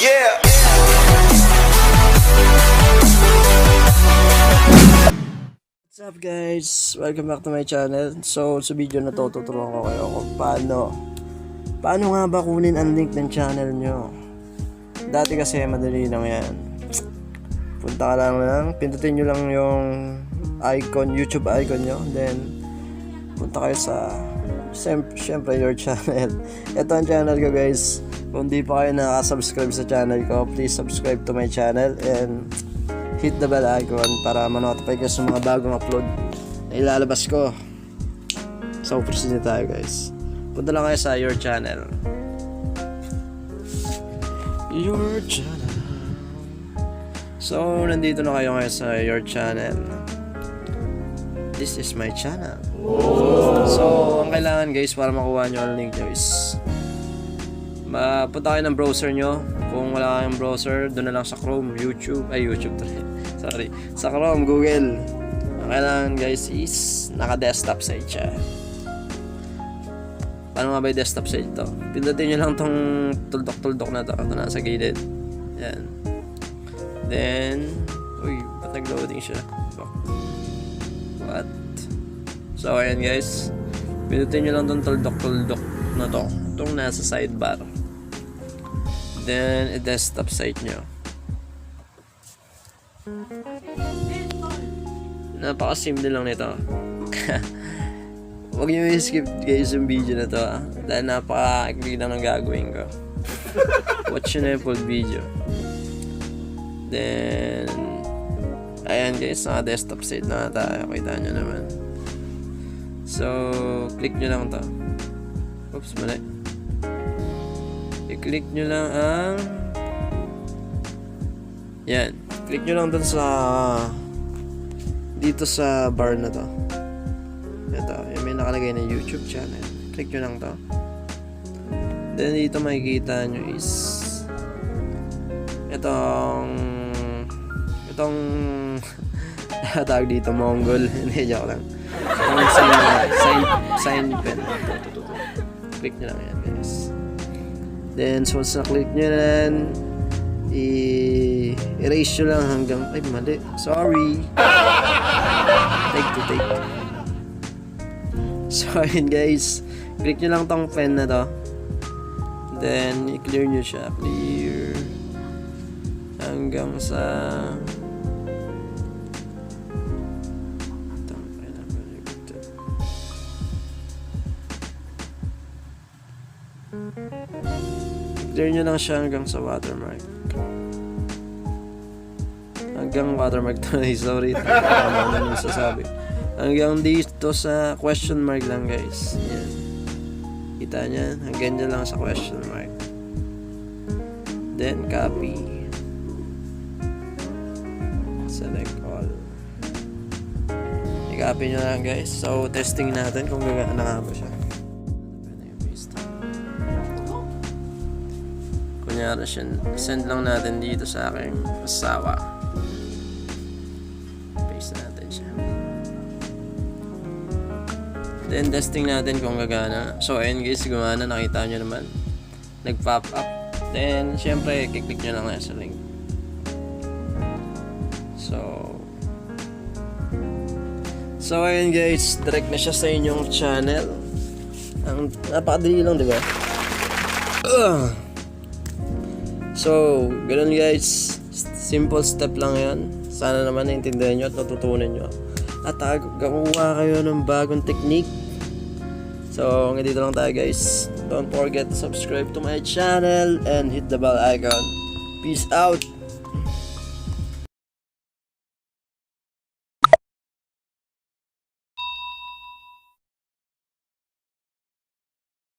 Yeah. What's up guys? Welcome back to my channel. So sa video na to, tuturuan ko kayo kung paano nga ba kunin ang link ng channel nyo. Dati kasi madali lang yan. Punta ka lang, pindutin nyo lang yung icon, YouTube icon nyo, then punta kayo sa syempre your channel. Ito ang channel ko guys. Kung di pa kayo nakasubscribe sa channel ko, please subscribe to my channel and hit the bell icon para ma-notify kayo sa mga bagong upload na ilalabas ko. So proceed na tayo guys. Punta lang kayo sa your channel. Your channel. So nandito na kayo ngayon sa your channel. This is my channel. So ang kailangan guys para makuha nyo ang link nyo is punta kayo ng browser nyo. Kung wala kayong browser, doon na lang sa Chrome, sa Chrome, Google. Ang kailangan guys is naka-desktop site siya. Paano nga ba yung desktop site to? Pindutin nyo lang tong tuldok-tuldok na to. Ito na sa gilid. Yan. Then, ba't nag-loading siya? What? So ayan guys, pindutin nyo lang tong tuldok-tuldok na to. Itong nasa sidebar. Then, i-desktop site nyo. Napaka-simple lang nito. Huwag nyo i-skip guys yung video na to dahil napaka-agli lang ng gagawin ko. Watch nyo na yung full video. Then, ayan guys, naka-desktop site na tayo. Kita nyo naman. So, click nyo lang to. Oops, mali. I-click nyo lang ang yan. Click nyo lang dun sa dito sa bar na to. Ito, yung may nakalagay na YouTube channel. Click nyo lang to. Then dito makikita nyo is itong tawag dito Mongol. Hindi, joke lang. Sign pen. Click nyo lang yan guys. Then once na-click nyo yan, i-erase nyo lang hanggang ay mali, sorry, take. So ayun guys, click nyo lang tong pen na to, then i-clear nyo siya, clear hanggang sa clear nyo lang siya hanggang sa watermark. Hanggang watermark to. Sorry. Ano yung sasabi. Hanggang dito sa question mark lang guys. Yan. Kita nyo. Hanggang nyo lang sa question mark. Then copy. Select all. I-copy nyo lang guys. So testing natin kung gagana nga ba siya. Kunyari, send lang natin dito sa aking asawa. Paste natin siya. Then testing natin kung gagana. So ayun guys, gumana, nakita nyo naman. Nag-pop up. Then syempre, kiklik nyo lang sa link. So ayun guys, direct na siya sa inyong channel. Ang napakadali lang, di ba? So, ganun guys. Simple step lang yan. Sana naman naintindihan nyo at natutunan nyo. At gakuha kayo ng bagong technique. So, hanggang dito lang tayo guys. Don't forget to subscribe to my channel and hit the bell icon. Peace out!